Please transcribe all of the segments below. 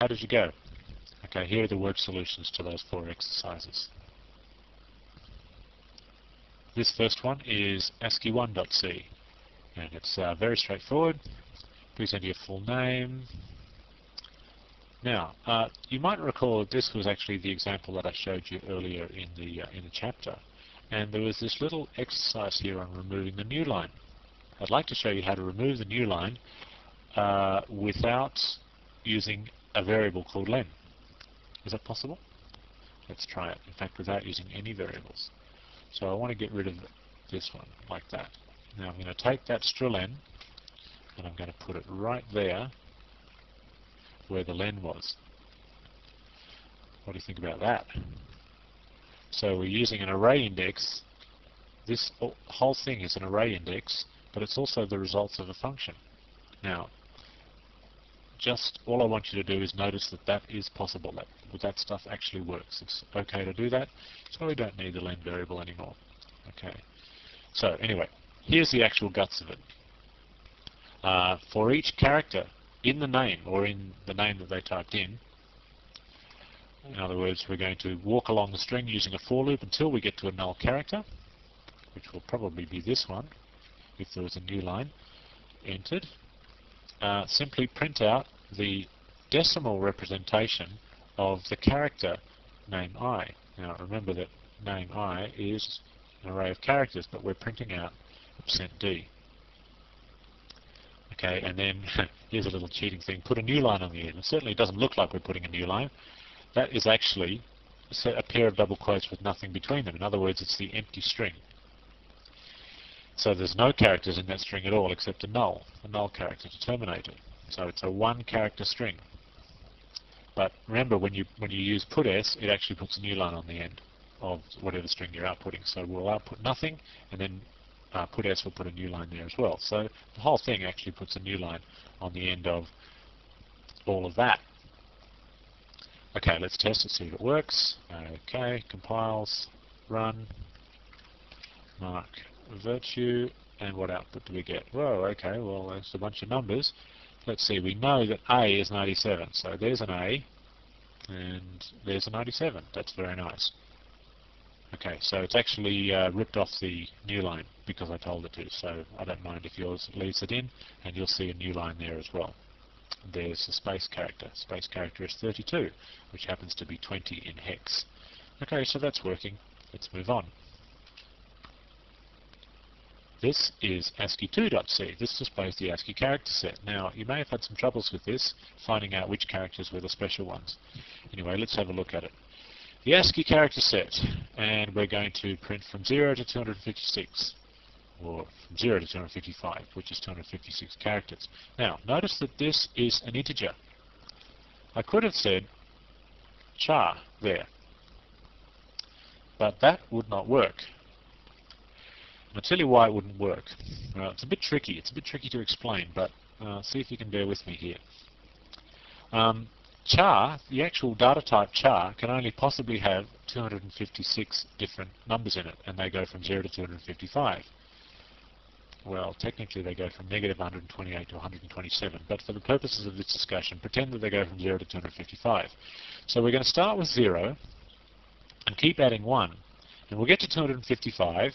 How did you go? Okay, here are the word solutions to those 4 exercises. This first one is ASCII1.c, and it's very straightforward. Please enter your full name. Now, you might recall that this was actually the example that I showed you earlier in the chapter, and there was this little exercise here on removing the new line. I'd like to show you how to remove the new line without using a variable called len. Is that possible? Let's try it. In fact, without using any variables. So I want to get rid of this one, like that. Now I'm going to take that strlen, and I'm going to put it right there where the len was. What do you think about that? So we're using an array index. This whole thing is an array index, but it's also the results of a function. Now, just all I want you to do is notice that that is possible, that stuff actually works. It's okay to do that, so we don't need the len variable anymore. Okay. So anyway, here's the actual guts of it. For each character in the name, or in the name that they typed in other words, we're going to walk along the string using a for loop until we get to a null character, which will probably be this one, if there was a new line entered. Simply print out the decimal representation of the character name I. Now remember that name I is an array of characters, but we're printing out %d. Okay, and then here's a little cheating thing, put a new line on the end. It certainly doesn't look like we're putting a new line. That is actually a pair of double quotes with nothing between them. In other words, it's the empty string. So there's no characters in that string at all except a null character to terminate it. So it's a 1 character string. But remember, when you use put_s, it actually puts a new line on the end of whatever string you're outputting. So we'll output nothing, and then put_s will put a new line there as well. So the whole thing actually puts a new line on the end of all of that. Okay, let's test it, see if it works. Okay, compiles, run, mark virtue, and what output do we get? Whoa, okay, well, there's a bunch of numbers. Let's see, we know that A is 97, so there's an A, and there's a 97. That's very nice. Okay, so it's actually ripped off the new line because I told it to, so I don't mind if yours leaves it in, and you'll see a new line there as well. There's a space character. Space character is 32, which happens to be 20 in hex. Okay, so that's working. Let's move on. This is ASCII2.c. This displays the ASCII character set. Now, you may have had some troubles with this, finding out which characters were the special ones. Anyway, let's have a look at it. The ASCII character set, and we're going to print from 0 to 256, or from 0 to 255, which is 256 characters. Now, notice that this is an integer. I could have said char there, but that would not work. I'll tell you why it wouldn't work. It's a bit tricky. It's a bit tricky to explain, but see if you can bear with me here. Char, the actual data type char, can only possibly have 256 different numbers in it, and they go from 0 to 255. Well, technically they go from -128 to 127, but for the purposes of this discussion, pretend that they go from 0 to 255. So we're going to start with 0 and keep adding 1, and we'll get to 255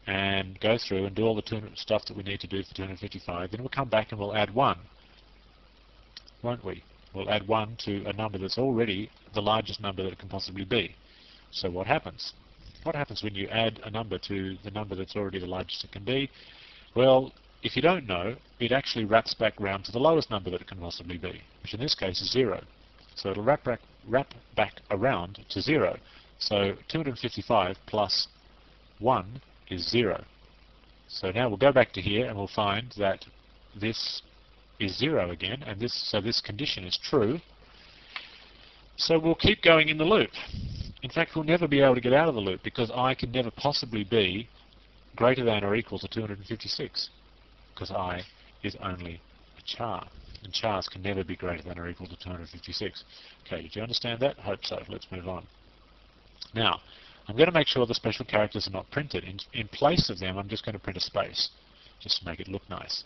and go through and do all the stuff that we need to do for 255. Then we'll come back and we'll add 1, won't we? We'll add 1 to a number that's already the largest number that it can possibly be. So what happens? What happens when you add a number to the number that's already the largest it can be? Well, if you don't know, it actually wraps back round to the lowest number that it can possibly be, which in this case is 0. So it'll wrap back around to 0. So 255 plus 1 is 0. So now we'll go back to here and we'll find that this is 0 again, and this condition is true. So we'll keep going in the loop. In fact, we'll never be able to get out of the loop because I can never possibly be greater than or equal to 256 because I is only a char, and chars can never be greater than or equal to 256. Okay, did you understand that? Hope so. Let's move on. Now, I'm going to make sure the special characters are not printed. In place of them, I'm just going to print a space, just to make it look nice.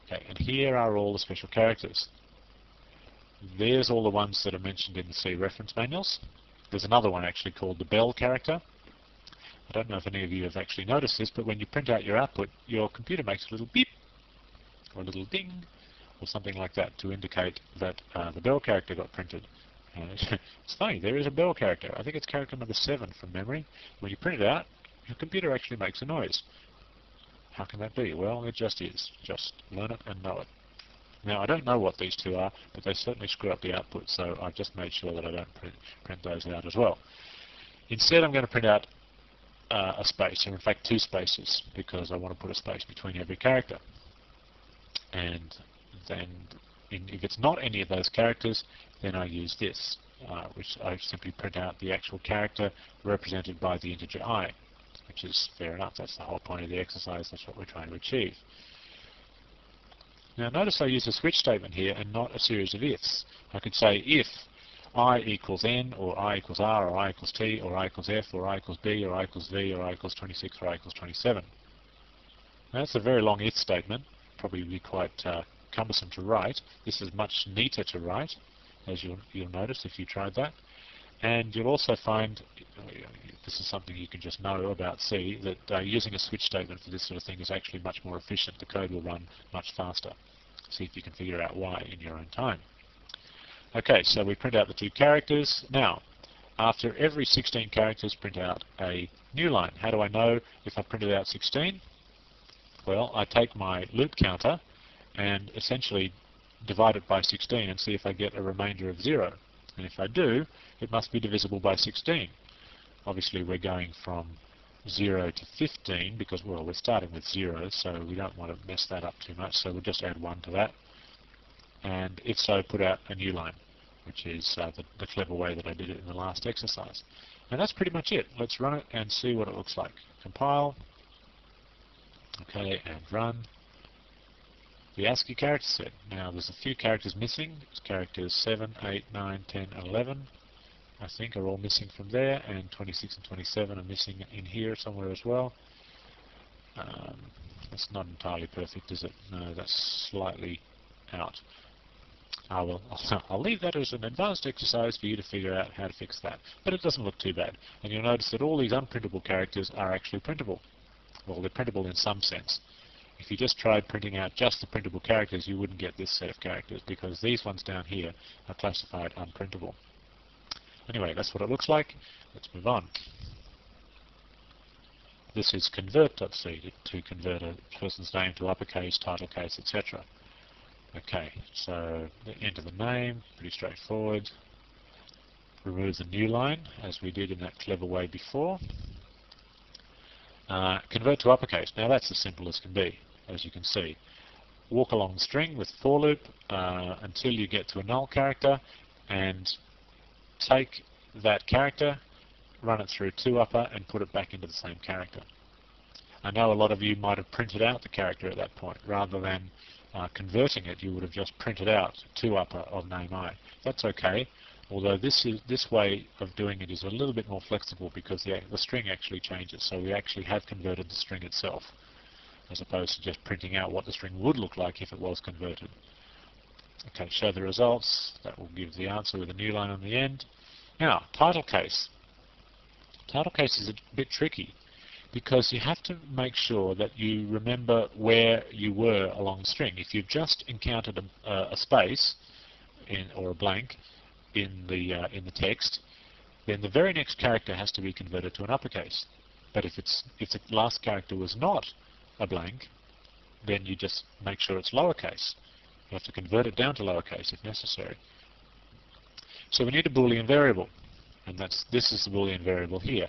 Okay, and here are all the special characters. There's all the ones that are mentioned in the C reference manuals. There's another one actually called the bell character. I don't know if any of you have actually noticed this, but when you print out your output, your computer makes a little beep, or a little ding, or something like that to indicate that the bell character got printed. It's funny, there is a bell character. I think it's character number 7 from memory. When you print it out, your computer actually makes a noise. How can that be? Well, it just is. Just learn it and know it. Now, I don't know what these two are, but they certainly screw up the output, so I've just made sure that I don't print those out as well. Instead, I'm going to print out a space, or in fact 2 spaces, because I want to put a space between every character. And then, if it's not any of those characters, then I use this, which I simply print out the actual character represented by the integer I, which is fair enough. That's the whole point of the exercise. That's what we're trying to achieve. Now notice I use a switch statement here and not a series of ifs. I could say if I equals n, or I equals r, or I equals t, or I equals f, or I equals b, or I equals v, or I equals 26, or I equals 27. Now that's a very long if statement, probably be quite cumbersome to write. This is much neater to write, as you'll notice if you tried that. And you'll also find, this is something you can just know about C, that using a switch statement for this sort of thing is actually much more efficient. The code will run much faster. See if you can figure out why in your own time. Okay, so we print out the 2 characters. Now, after every 16 characters, print out a new line. How do I know if I printed out 16? Well, I take my loop counter and essentially divide it by 16 and see if I get a remainder of 0. And if I do, it must be divisible by 16. Obviously, we're going from 0 to 15 because, well, we're starting with 0, so we don't want to mess that up too much, so we'll just add 1 to that. And if so, put out a new line, which is the clever way that I did it in the last exercise. And that's pretty much it. Let's run it and see what it looks like. Compile. Okay, and run. The ASCII character set. Now, there's a few characters missing. It's characters 7, 8, 9, 10, and 11. I think are all missing from there, and 26 and 27 are missing in here somewhere as well. That's not entirely perfect, is it? No, that's slightly out. Well, I'll leave that as an advanced exercise for you to figure out how to fix that. But it doesn't look too bad. And you'll notice that all these unprintable characters are actually printable. Well, they're printable in some sense. If you just tried printing out just the printable characters, you wouldn't get this set of characters, because these ones down here are classified unprintable. Anyway, that's what it looks like. Let's move on. This is convert.c to convert a person's name to uppercase, title case, etc. Okay, so enter the name, pretty straightforward. Remove the new line, as we did in that clever way before. Convert to uppercase. Now that's as simple as can be, as you can see. Walk along the string with for loop until you get to a null character, and take that character, run it through toUpper, and put it back into the same character. I know a lot of you might have printed out the character at that point. Rather than converting it, you would have just printed out toUpper of name I. That's okay, although this way of doing it is a little bit more flexible because the string actually changes. So we actually have converted the string itself, as opposed to just printing out what the string would look like if it was converted. Okay, show the results. That will give the answer with a new line on the end. Now, title case. Title case is a bit tricky because you have to make sure that you remember where you were along the string. If you've just encountered a space or a blank in the text, then the very next character has to be converted to an uppercase. But if the last character was not a blank, then you just make sure it's lowercase. You have to convert it down to lowercase if necessary. So we need a Boolean variable, and this is the Boolean variable here.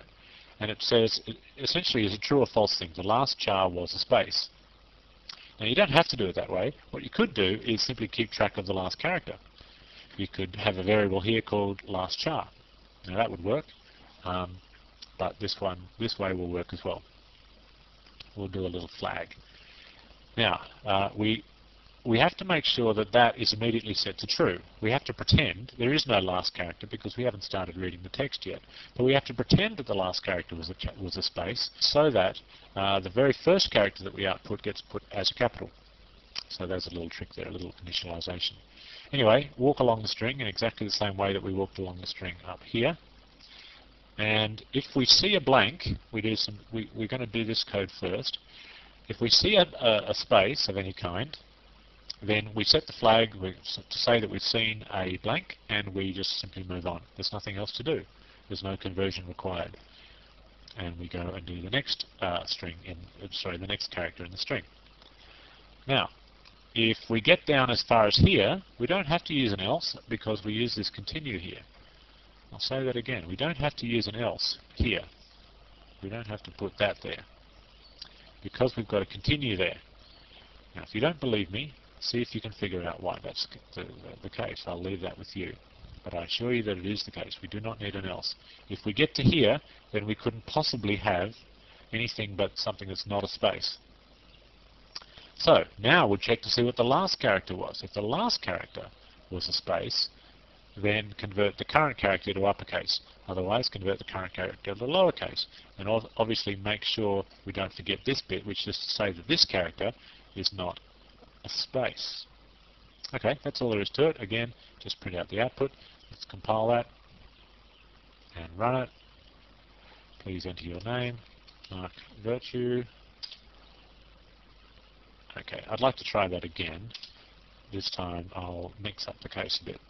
And it says, essentially, is a true or false thing. The last char was a space. Now you don't have to do it that way. What you could do is simply keep track of the last character. You could have a variable here called last char. Now that would work, but this way will work as well. We'll do a little flag. Now we have to make sure that that is immediately set to true. We have to pretend there is no last character because we haven't started reading the text yet. But we have to pretend that the last character was a space so that the very first character that we output gets put as a capital. So there's a little trick there, a little initialization. Anyway, walk along the string in exactly the same way that we walked along the string up here. And if we see a blank, we're going to do this code first. If we see a space of any kind, then we set the flag to say that we've seen a blank, and we just simply move on. There's nothing else to do. There's no conversion required. And we go and do the next the next character in the string. Now, if we get down as far as here, we don't have to use an else because we use this continue here. I'll say that again. We don't have to use an else here. We don't have to put that there because we've got a continue there. Now, if you don't believe me, see if you can figure out why that's the case. I'll leave that with you. But I assure you that it is the case. We do not need an else. If we get to here, then we couldn't possibly have anything but something that's not a space. So now we'll check to see what the last character was. If the last character was a space, then convert the current character to uppercase. Otherwise, convert the current character to lowercase. And obviously make sure we don't forget this bit, which is to say that this character is not a space. Okay, that's all there is to it. Again, just print out the output. Let's compile that and run it. Please enter your name, Mark Virtue. Okay, I'd like to try that again. This time I'll mix up the case a bit.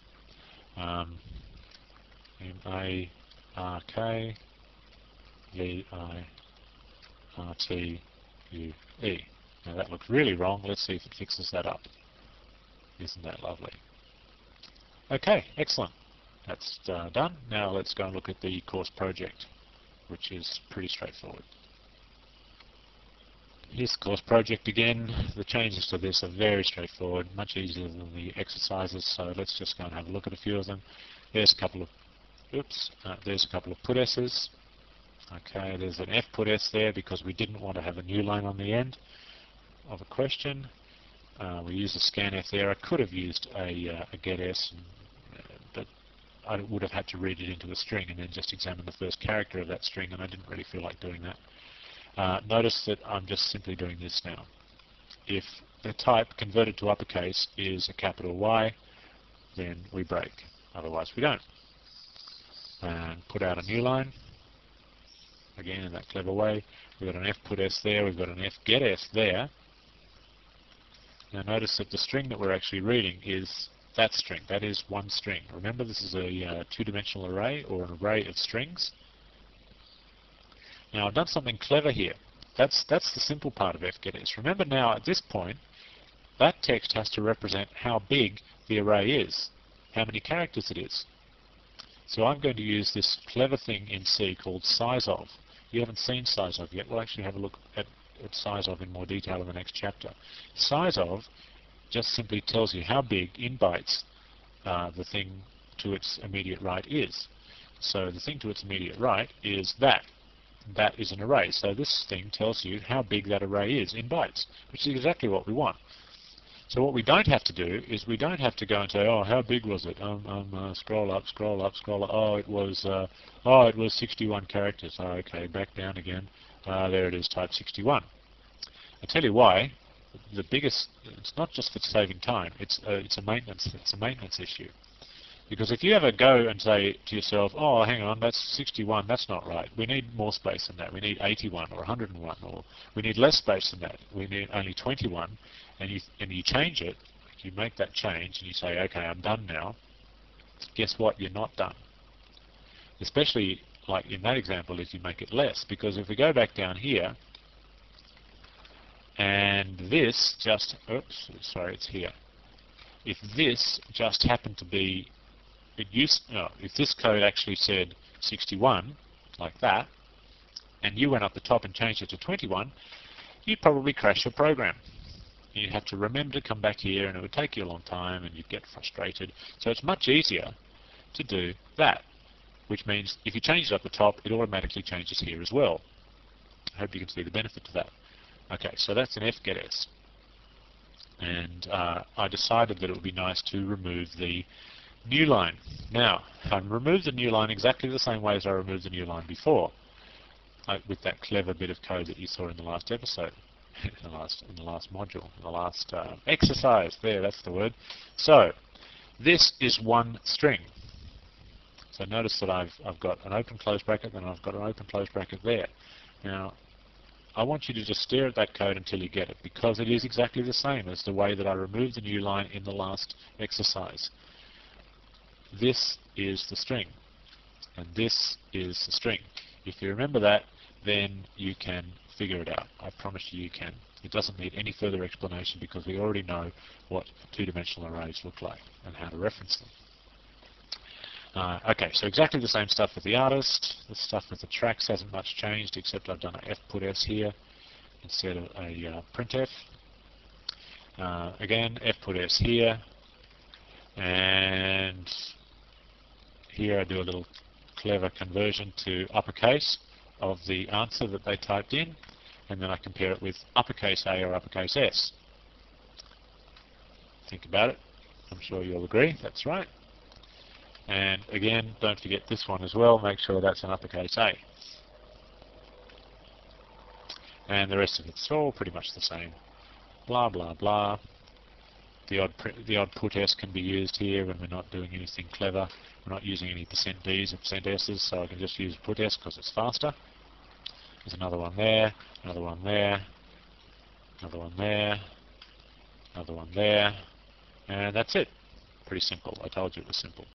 M-A-R-K-V-I-R-T-U-E. Now that looks really wrong. Let's see if it fixes that up. Isn't that lovely? Okay, excellent. That's done. Now let's go and look at the course project, which is pretty straightforward. Here's the course project again. The changes to this are very straightforward, much easier than the exercises, so let's just go and have a look at a few of them. There's a couple of there's a couple of put s's. Okay, there's an f put s there because we didn't want to have a new line on the end of a question. We used a scanf there. I could have used a get s, but I would have had to read it into a string and then just examine the first character of that string, and I didn't really feel like doing that. Notice that I'm just simply doing this now. If the type converted to uppercase is a capital Y, then we break. Otherwise we don't. And put out a new line. Again, in that clever way. We've got an f put s there. We've got an f get s there. Now notice that the string that we're actually reading is that string. That is one string. Remember, this is a two-dimensional array, or an array of strings. Now I've done something clever here. That's the simple part of fgetS. Remember now, at this point, that text has to represent how big the array is, how many characters it is. So I'm going to use this clever thing in C called sizeof. You haven't seen sizeof yet. We'll actually have a look at sizeof in more detail in the next chapter. Sizeof just simply tells you how big, in bytes, the thing to its immediate right is. So the thing to its immediate right is that. That is an array. So this thing tells you how big that array is in bytes, which is exactly what we want. So what we don't have to do is we don't have to go and say, oh, how big was it? Scroll up, scroll up, scroll up. Oh, it was 61 characters. Oh, okay, back down again. There it is, type 61. I'll tell you why. The biggest, it's not just for saving time. It's a maintenance issue. Because if you ever go and say to yourself, oh, hang on, that's 61, that's not right. We need more space than that. We need 81 or 101, or we need less space than that. We need only 21, and you change it, you make that change, and you say, okay, I'm done now. Guess what? You're not done. Especially, like in that example, if you make it less. Because if we go back down here, and this just, oops, sorry, it's here. If this just happened to be, if this code actually said 61, like that, and you went up the top and changed it to 21, you'd probably crash your program. You'd have to remember to come back here, and it would take you a long time, and you'd get frustrated. So it's much easier to do that, which means if you change it up the top, it automatically changes here as well. I hope you can see the benefit to that. Okay, so that's an fgetS. And I decided that it would be nice to remove the new line. Now, I removed the new line exactly the same way as I removed the new line before, with that clever bit of code that you saw in the last episode, in the last module, in the last exercise. There, that's the word. So, This is one string. So notice that I've got an open close bracket, then I've got an open close bracket there. Now, I want you to just stare at that code until you get it, because it is exactly the same as the way that I removed the new line in the last exercise. This is the string, and this is the string. If you remember that, then you can figure it out. I promise you can. It doesn't need any further explanation because we already know what two-dimensional arrays look like and how to reference them. Okay, so exactly the same stuff with the artist. The stuff with the tracks hasn't much changed, except I've done a fputs here instead of a printf. Again, fputs here, and here I do a little clever conversion to uppercase of the answer that they typed in, and then I compare it with uppercase A or uppercase S. Think about it. I'm sure you'll agree. That's right. And again, don't forget this one as well. Make sure that's an uppercase A. And the rest of it's all pretty much the same. Blah, blah, blah. The odd put S can be used here when we're not doing anything clever. We're not using any %Ds or %Ss, so I can just use put S because it's faster. There's another one there, another one there, another one there, another one there, and that's it. Pretty simple. I told you it was simple.